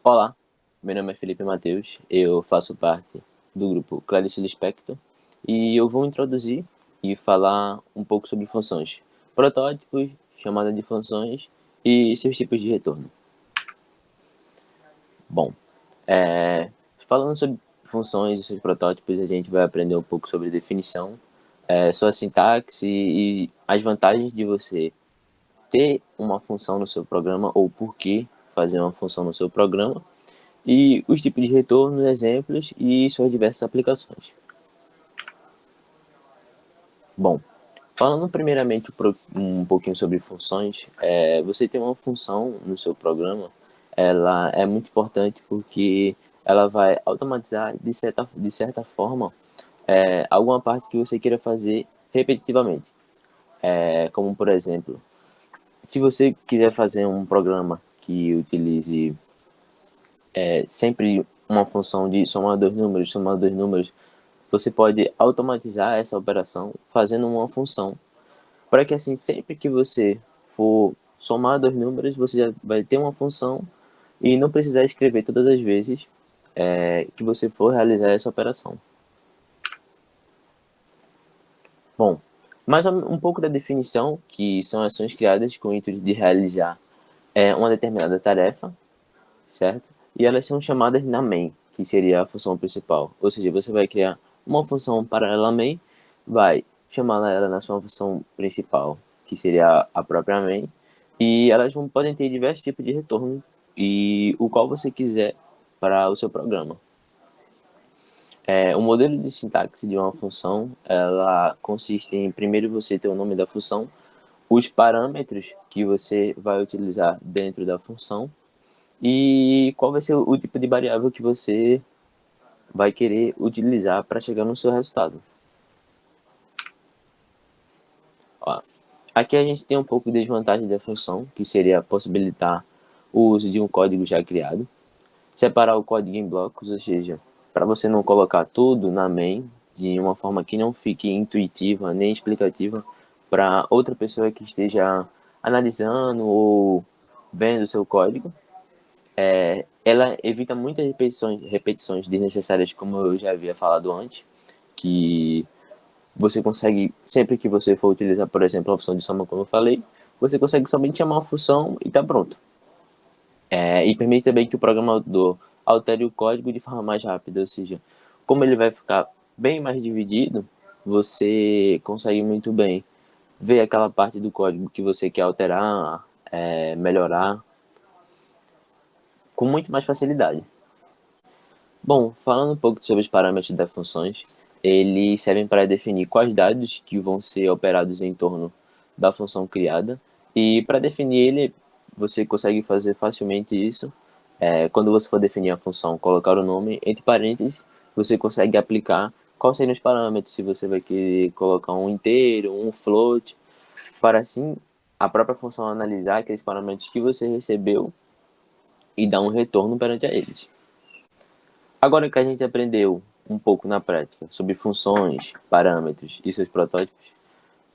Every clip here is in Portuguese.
Olá, meu nome é Felipe Matheus, eu faço parte do grupo Clarice Lispector e eu vou introduzir e falar um pouco sobre funções, protótipos, chamada de funções e seus tipos de retorno. Bom, falando sobre funções e seus protótipos, a gente vai aprender um pouco sobre definição, sua sintaxe e as vantagens de você ter uma função no seu programa ou por que fazer uma função no seu programa e os tipos de retorno, exemplos e suas diversas aplicações. Bom, falando primeiramente um pouquinho sobre funções, você tem uma função no seu programa, ela é muito importante porque ela vai automatizar de certa forma alguma parte que você queira fazer repetitivamente. Como por exemplo, se você quiser fazer um programa que utilize sempre uma função de somar dois números, você pode automatizar essa operação fazendo uma função, para que assim, sempre que você for somar dois números, você já vai ter uma função e não precisar escrever todas as vezes que você for realizar essa operação. Bom, mais um pouco da definição, que são ações criadas com o intuito de realizar uma determinada tarefa, certo? E elas são chamadas na main, que seria a função principal. Ou seja, você vai criar uma função paralela à main, vai chamar ela na sua função principal, que seria a própria main, e elas podem ter diversos tipos de retorno e o qual você quiser para o seu programa. O modelo de sintaxe de uma função, ela consiste em primeiro você ter o nome da função, os parâmetros que você vai utilizar dentro da função e qual vai ser o tipo de variável que você vai querer utilizar para chegar no seu resultado. Ó, aqui a gente tem um pouco de desvantagem da função, que seria possibilitar o uso de um código já criado, separar o código em blocos, ou seja, para você não colocar tudo na main de uma forma que não fique intuitiva nem explicativa para outra pessoa que esteja analisando ou vendo o seu código. Ela evita muitas repetições desnecessárias, como eu já havia falado antes, que você consegue, sempre que você for utilizar, por exemplo, a função de soma, como eu falei, você consegue somente chamar uma função e está pronto. E permite também que o programador altere o código de forma mais rápida, ou seja, como ele vai ficar bem mais dividido, você consegue muito bem ver aquela parte do código que você quer alterar, melhorar, com muito mais facilidade. Bom, falando um pouco sobre os parâmetros das funções, eles servem para definir quais dados que vão ser operados em torno da função criada. E para definir ele, você consegue fazer facilmente isso. Quando você for definir a função, colocar o nome entre parênteses, você consegue aplicar quais seriam os parâmetros, se você vai querer colocar um inteiro, um float, para assim a própria função analisar aqueles parâmetros que você recebeu e dar um retorno perante a eles. Agora que a gente aprendeu um pouco na prática sobre funções, parâmetros e seus protótipos,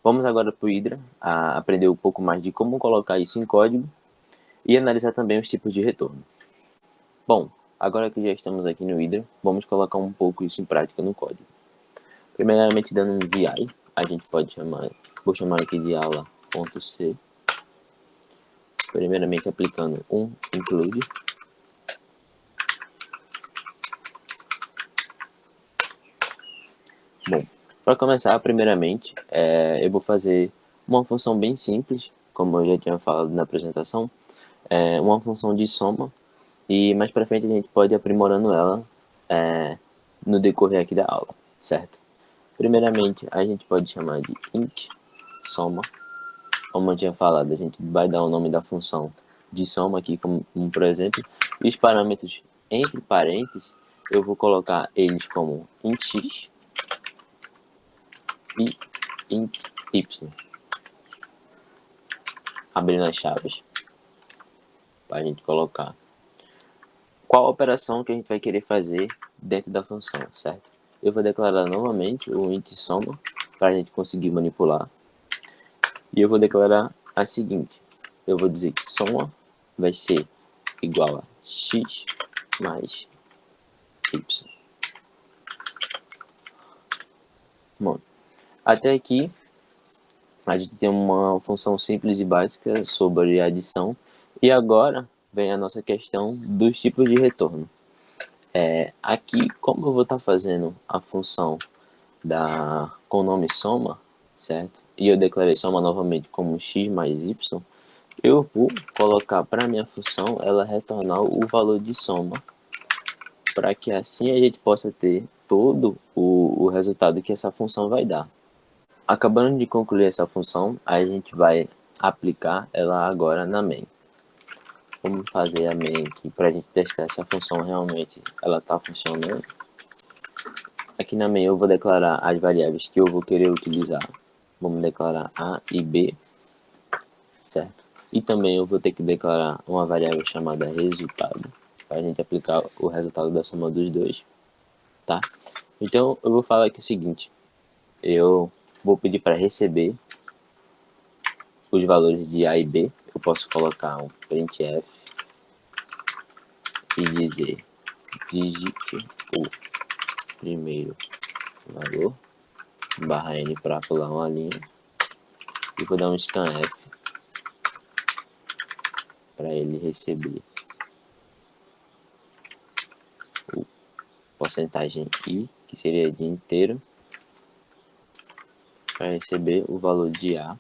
vamos agora para o Hydra, a aprender um pouco mais de como colocar isso em código e analisar também os tipos de retorno. Bom, agora que já estamos aqui no Hydra, vamos colocar um pouco isso em prática no código. Primeiramente, dando um VI, a gente pode chamar, vou chamar aqui de aula.c, primeiramente aplicando um include. Bom, para começar, primeiramente, eu vou fazer uma função bem simples, como eu já tinha falado na apresentação, uma função de soma, e mais para frente a gente pode ir aprimorando ela no decorrer aqui da aula, certo? Primeiramente, a gente pode chamar de int soma, como eu tinha falado, a gente vai dar o nome da função de soma aqui, como por exemplo, e os parâmetros entre parênteses, eu vou colocar eles como int x, e int y, abrindo as chaves para a gente colocar qual operação que a gente vai querer fazer dentro da função, certo? Eu vou declarar novamente o int soma para a gente conseguir manipular e eu vou declarar a seguinte: eu vou dizer que soma vai ser igual a x mais y. Bom, até aqui a gente tem uma função simples e básica sobre adição. E agora vem a nossa questão dos tipos de retorno. Aqui, como eu vou estar fazendo a função com o nome soma, certo? E eu declarei soma novamente como x mais y, eu vou colocar para minha função ela retornar o valor de soma, para que assim a gente possa ter todo o resultado que essa função vai dar. Acabando de concluir essa função, a gente vai aplicar ela agora na main. Vamos fazer a main aqui para a gente testar se a função realmente ela está funcionando. Aqui na main eu vou declarar as variáveis que eu vou querer utilizar. Vamos declarar A e B, certo? E também eu vou ter que declarar uma variável chamada resultado, para a gente aplicar o resultado da soma dos dois, tá? Então eu vou falar aqui o seguinte, eu vou pedir para receber os valores de A e B. Eu posso colocar um printf e dizer digite o primeiro valor, barra n para pular uma linha, e vou dar um scanf para ele receber o porcentagem i, que seria de inteiro, para receber o valor de A.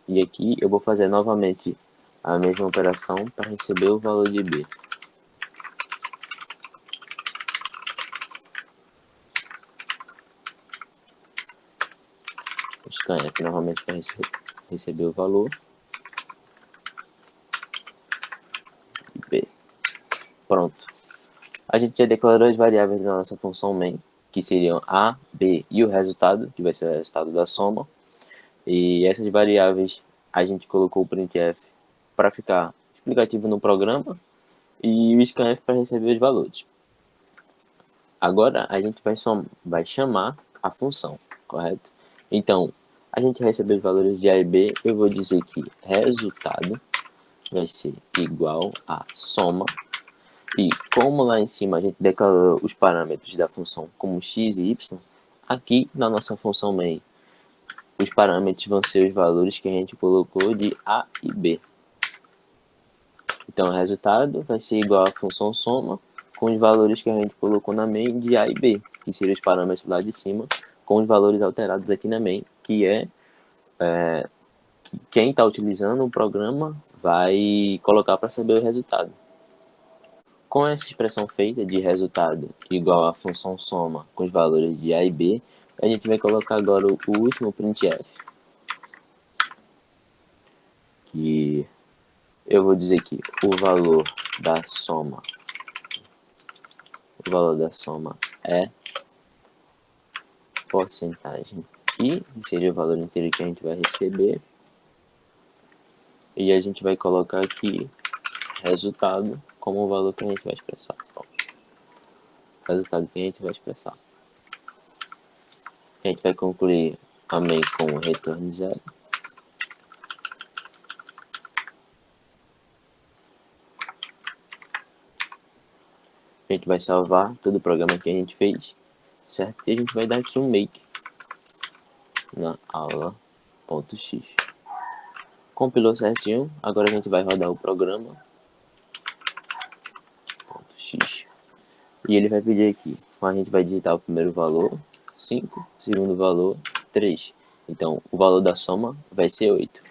E aqui eu vou fazer novamente a mesma operação para receber o valor de B. Scanf novamente para receber o valor de B. Pronto. A gente já declarou as variáveis da nossa função main, que seriam A, B e o resultado, que vai ser o resultado da soma. E essas variáveis a gente colocou o printf para ficar explicativo no programa e o scanf para receber os valores. Agora a gente vai chamar a função, correto? Então, a gente recebeu os valores de A e B, eu vou dizer que resultado vai ser igual a soma. E como lá em cima a gente declarou os parâmetros da função como x e y, aqui na nossa função main, os parâmetros vão ser os valores que a gente colocou de A e B. Então o resultado vai ser igual à função soma com os valores que a gente colocou na main de A e B, que seriam os parâmetros lá de cima, com os valores alterados aqui na main, que quem está utilizando o programa vai colocar para saber o resultado. Com essa expressão feita de resultado igual à função soma com os valores de A e B, a gente vai colocar agora o último printf, que eu vou dizer que o valor da soma é porcentagem i, que seria o valor inteiro que a gente vai receber, e a gente vai colocar aqui resultado como o valor que a gente vai expressar. Resultado que a gente vai expressar. A gente vai concluir a main com o retorno zero. A gente vai salvar todo o programa que a gente fez, certo? E a gente vai dar aqui um make na aula.x. Compilou certinho, agora a gente vai rodar o programa .x. E ele vai pedir aqui, a gente vai digitar o primeiro valor, 5, o segundo valor, 3. Então, o valor da soma vai ser 8.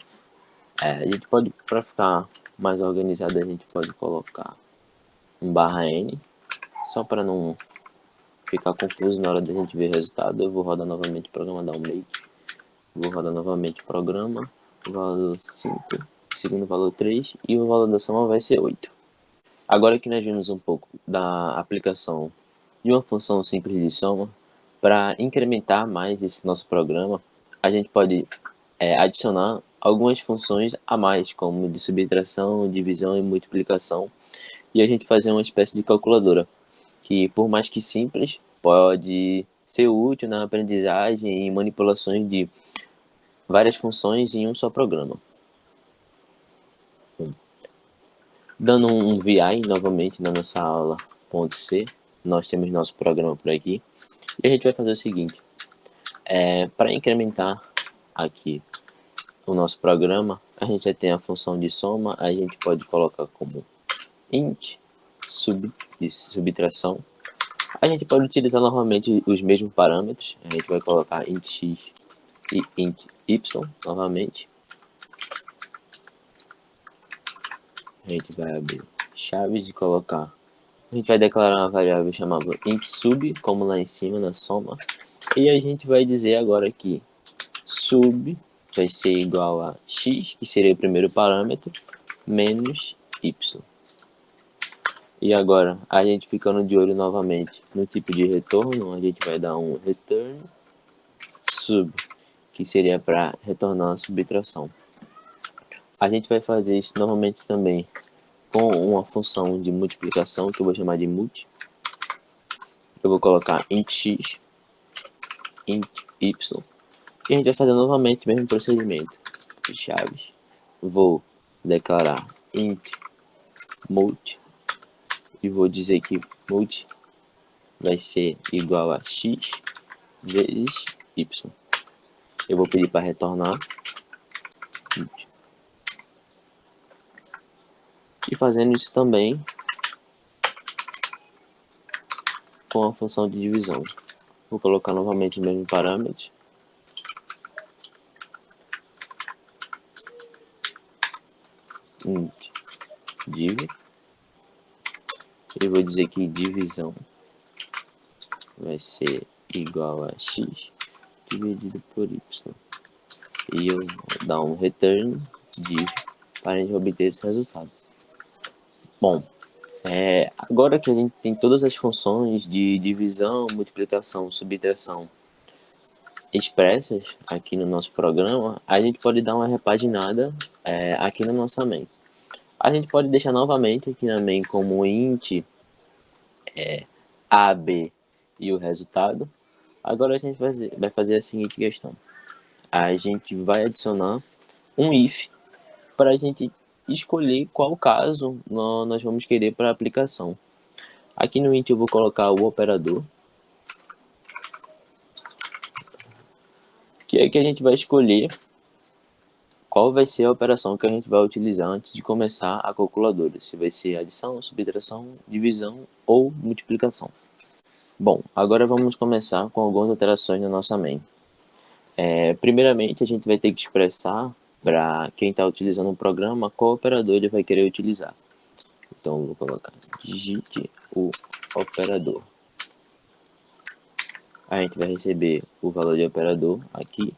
A gente pode, para ficar mais organizado, a gente pode colocar um /n, só para não ficar confuso na hora da gente ver o resultado. Eu vou rodar novamente o programa, dar um make. Vou rodar novamente o programa, o valor 5, o segundo valor 3 e o valor da soma vai ser 8. Agora que nós vimos um pouco da aplicação de uma função simples de soma, para incrementar mais esse nosso programa, a gente pode adicionar algumas funções a mais, como de subtração, divisão e multiplicação, e a gente fazer uma espécie de calculadora, que por mais que simples, pode ser útil na aprendizagem e manipulações de várias funções em um só programa. Dando um VI novamente na nossa aula .c, nós temos nosso programa por aqui, e a gente vai fazer o seguinte, para incrementar aqui o nosso programa, a gente já tem a função de soma, a gente pode colocar como int, de subtração. A gente pode utilizar novamente os mesmos parâmetros, a gente vai colocar int x e int y novamente. A gente vai abrir chaves e colocar. A gente vai declarar uma variável chamada int sub, como lá em cima na soma. E a gente vai dizer agora que sub vai ser igual a x, que seria o primeiro parâmetro, menos y. E agora, a gente ficando de olho novamente no tipo de retorno, a gente vai dar um return sub, que seria para retornar a subtração. A gente vai fazer isso novamente também com uma função de multiplicação, que eu vou chamar de multi. Eu vou colocar int x, int y, e a gente vai fazer novamente o mesmo procedimento. Chaves. Vou declarar int multi, e vou dizer que multi vai ser igual a x vezes y. Eu vou pedir para retornar. E fazendo isso também com a função de divisão. Vou colocar novamente o mesmo parâmetro. Int div. E vou dizer que divisão vai ser igual a x dividido por y. E eu vou dar um return div para a gente obter esse resultado. Bom, agora que a gente tem todas as funções de divisão, multiplicação, subtração expressas aqui no nosso programa, a gente pode dar uma repaginada aqui na nossa main. A gente pode deixar novamente aqui na main como int a, b e o resultado. Agora a gente vai fazer a seguinte questão. A gente vai adicionar um if para a gente escolher qual caso nós vamos querer para a aplicação. Aqui no int eu vou colocar o operador, que é que a gente vai escolher qual vai ser a operação que a gente vai utilizar antes de começar a calculadora, se vai ser adição, subtração, divisão ou multiplicação. Bom, agora vamos começar com algumas alterações na nossa main. Primeiramente, a gente vai ter que expressar para quem está utilizando o programa qual operador ele vai querer utilizar. Então, eu vou colocar digite o operador. A gente vai receber o valor de operador aqui,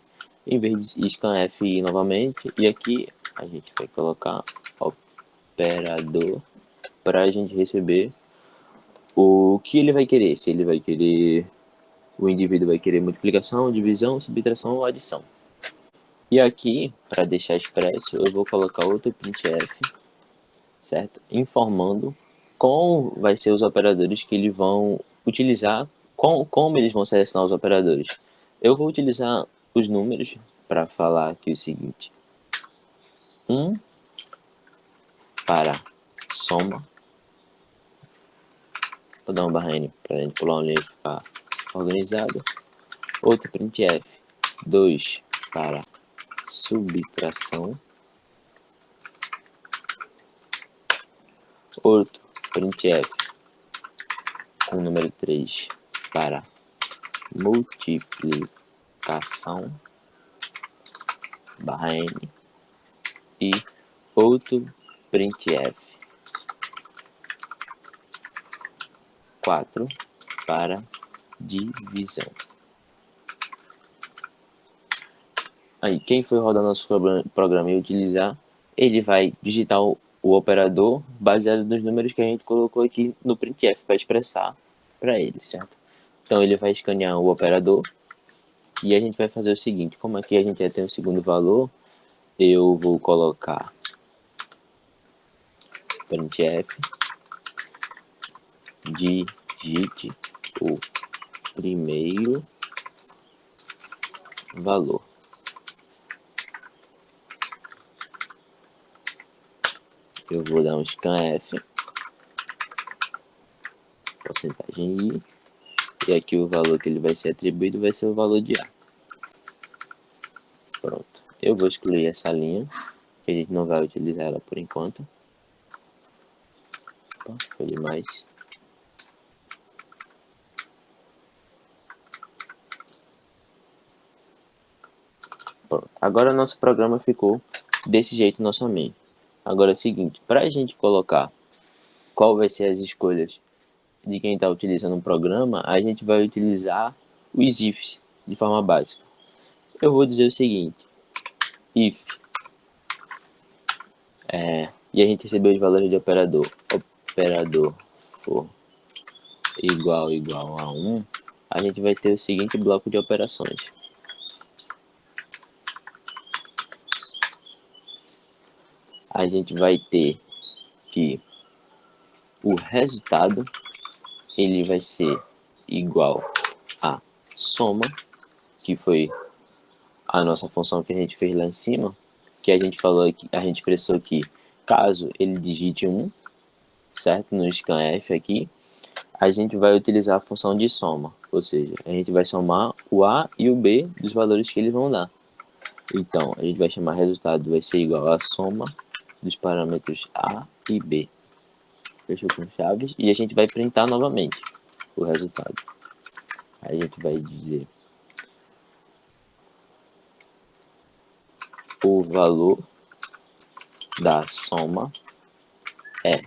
em vez de scanf novamente, e aqui a gente vai colocar operador para a gente receber o que ele vai querer, se ele vai querer, o indivíduo vai querer multiplicação, divisão, subtração ou adição. E aqui, para deixar expresso, eu vou colocar outro printf, certo? Informando como vai ser os operadores que eles vão utilizar, como eles vão selecionar os operadores. Eu vou utilizar os números para falar aqui o seguinte. 1 para soma. Vou dar um barra N para a gente pular um linha e ficar organizado. Outro printf. 2 para subtração. Outro printf com o número 3 para multiplicação, barra N, e outro printf 4 para divisão. Aí, quem for rodar nosso programa e utilizar, ele vai digitar o operador baseado nos números que a gente colocou aqui no printf para expressar para ele, certo? Então ele vai escanear o operador e a gente vai fazer o seguinte, como aqui a gente já tem o segundo valor, eu vou colocar printf digite o primeiro valor. Eu vou dar um scanf porcentagem I, e aqui o valor que ele vai ser atribuído vai ser o valor de A. Pronto. Eu vou excluir essa linha, que a gente não vai utilizar ela por enquanto. Opa, foi demais. Pronto. Agora nosso programa ficou desse jeito na sua mente. Agora é o seguinte, para a gente colocar qual vai ser as escolhas de quem está utilizando o programa, a gente vai utilizar os ifs de forma básica. Eu vou dizer o seguinte, if, e a gente recebeu os valores de operador for igual a 1, a gente vai ter o seguinte bloco de operações. A gente vai ter que o resultado ele vai ser igual a soma, que foi a nossa função que a gente fez lá em cima, que a gente falou aqui, a gente expressou que caso ele digite 1, certo? No scanf aqui, a gente vai utilizar a função de soma, ou seja, a gente vai somar o A e o B dos valores que eles vão dar. Então, a gente vai chamar resultado, vai ser igual a soma dos parâmetros A e B. Fechou com chaves. E a gente vai printar novamente o resultado. Aí a gente vai dizer o valor da soma é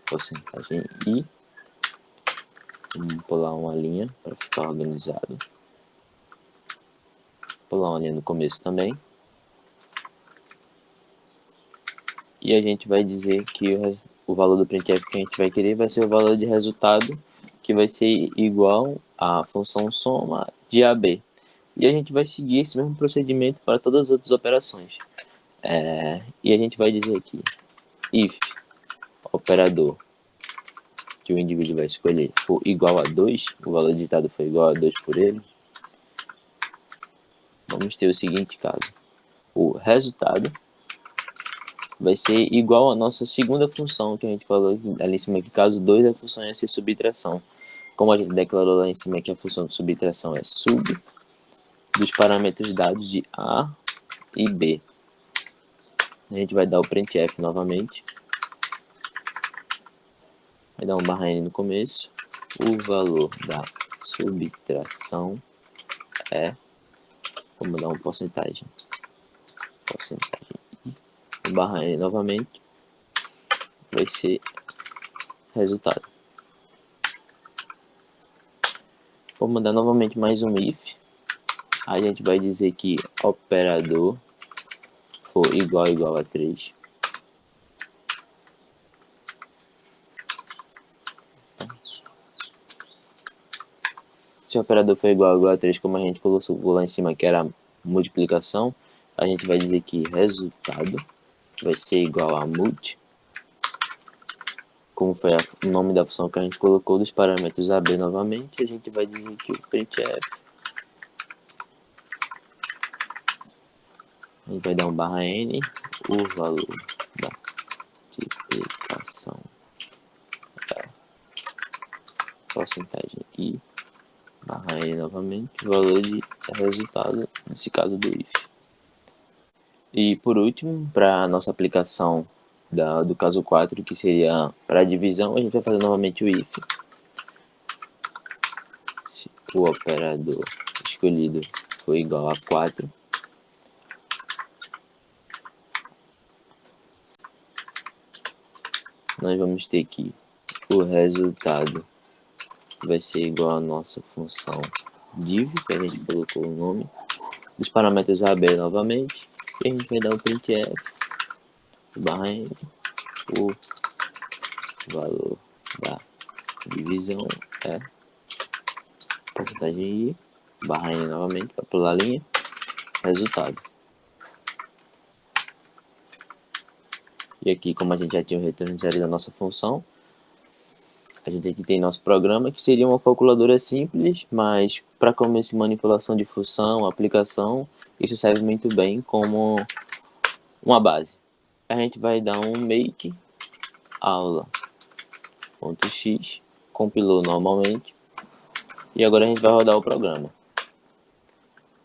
porcentagem I. Vamos pular uma linha para ficar organizado. Pular uma linha no começo também. E a gente vai dizer que o valor do printf que a gente vai querer vai ser o valor de resultado, que vai ser igual à função soma de AB. E a gente vai seguir esse mesmo procedimento para todas as outras operações. E a gente vai dizer aqui, if operador que o indivíduo vai escolher for igual a 2, o valor digitado foi igual a 2 por ele, vamos ter o seguinte caso. O resultado vai ser igual à nossa segunda função que a gente falou ali em cima, que caso 2 a função ia ser subtração. Como a gente declarou lá em cima que a função de subtração é sub dos parâmetros dados de A e B. A gente vai dar o printf novamente. Vai dar um barra N no começo. O valor da subtração é, vamos dar uma porcentagem I, o barra N novamente, vai ser resultado. Vou mandar novamente mais um if. A gente vai dizer que operador for igual a 3. Se o operador for igual a 3, como a gente colocou lá em cima que era multiplicação, a gente vai dizer que resultado vai ser igual a mult, como foi o nome da função que a gente colocou dos parâmetros AB novamente, a gente vai dizer que o printf, a gente vai dar um barra N, o valor da multiplicação é porcentagem I, barra N novamente, o valor de resultado, nesse caso do if. E por último, para a nossa aplicação do caso 4, que seria para a divisão, a gente vai fazer novamente o if. Se o operador escolhido for igual a 4, nós vamos ter que o resultado vai ser igual à nossa função div, que a gente colocou o nome, dos parâmetros AB novamente, e a gente vai dar o printf, barra N, o valor da divisão é porcentagem I, barra N novamente, para pular a linha, resultado. E aqui, como a gente já tinha o retorno zero da nossa função, a gente aqui tem nosso programa, que seria uma calculadora simples, mas para começo de manipulação de função, aplicação, isso serve muito bem como uma base. A gente vai dar um make aula X, compilou normalmente, e agora a gente vai rodar o programa.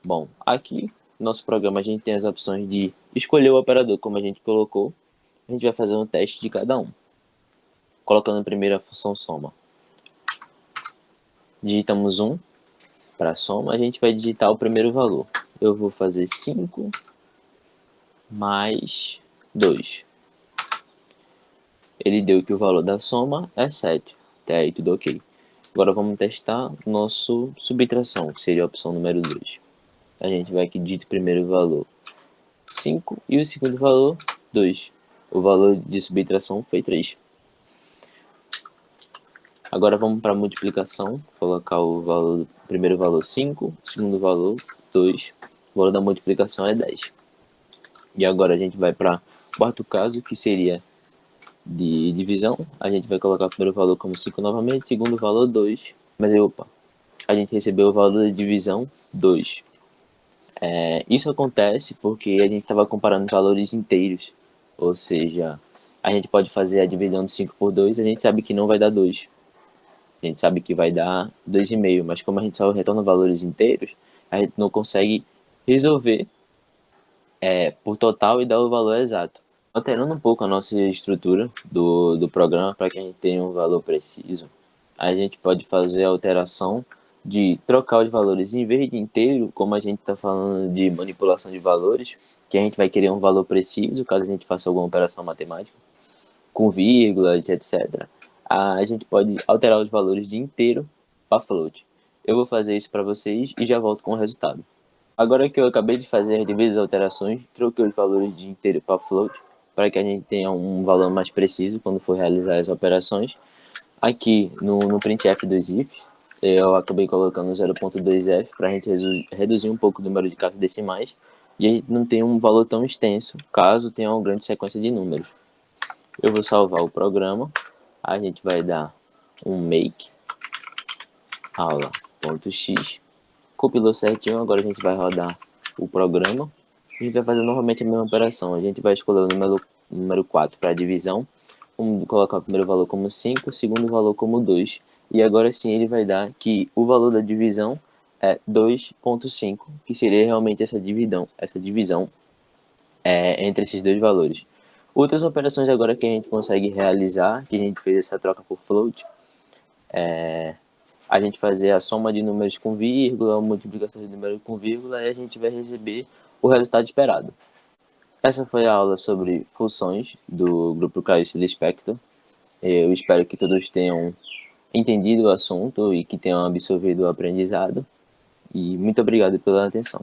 Bom, aqui no nosso programa a gente tem as opções de escolher o operador como a gente colocou. A gente vai fazer um teste de cada um. Colocando primeiro a função soma. Digitamos 1 para soma, a gente vai digitar o primeiro valor. Eu vou fazer 5 mais 2. Ele deu que o valor da soma é 7. Até aí tudo ok. Agora vamos testar nosso subtração, que seria a opção número 2. A gente vai aqui digitar o primeiro valor 5 e o segundo valor 2. O valor de subtração foi 3. Agora vamos para a multiplicação, colocar o primeiro valor 5, o segundo valor 2, o valor da multiplicação é 10. E agora a gente vai para o quarto caso, que seria de divisão. A gente vai colocar o primeiro valor como 5 novamente, segundo valor 2, mas aí, opa, a gente recebeu o valor de divisão 2. Isso acontece porque a gente estava comparando valores inteiros, ou seja, a gente pode fazer a divisão de 5 por 2, a gente sabe que não vai dar 2. A gente sabe que vai dar 2,5, mas como a gente só retorna valores inteiros, a gente não consegue resolver por total e dar o valor exato. Alterando um pouco a nossa estrutura do programa para que a gente tenha um valor preciso, a gente pode fazer a alteração de trocar os valores em vez de inteiro, como a gente está falando de manipulação de valores, que a gente vai querer um valor preciso, caso a gente faça alguma operação matemática, com vírgulas, etc. A gente pode alterar os valores de inteiro para float. Eu vou fazer isso para vocês e já volto com o resultado. Agora que eu acabei de fazer as devidas alterações, troquei os valores de inteiro para float, para que a gente tenha um valor mais preciso quando for realizar as operações. Aqui no printf dos if, eu acabei colocando 0.2f para a gente reduzir um pouco o número de casas decimais e a gente não tem um valor tão extenso, caso tenha uma grande sequência de números. Eu vou salvar o programa, a gente vai dar um make aula.x, compilou certinho, agora a gente vai rodar o programa. A gente vai fazer novamente a mesma operação, a gente vai escolher o número 4 para divisão, vamos colocar o primeiro valor como 5, o segundo valor como 2, e agora sim ele vai dar que o valor da divisão é 2.5, que seria realmente essa divisão entre esses dois valores. Outras operações agora que a gente consegue realizar, que a gente fez essa troca por float, a gente fazer a soma de números com vírgula, a multiplicação de números com vírgula, e a gente vai receber o resultado esperado. Essa foi a aula sobre funções do grupo Clarice Lispector. Eu espero que todos tenham entendido o assunto e que tenham absorvido o aprendizado. E muito obrigado pela atenção.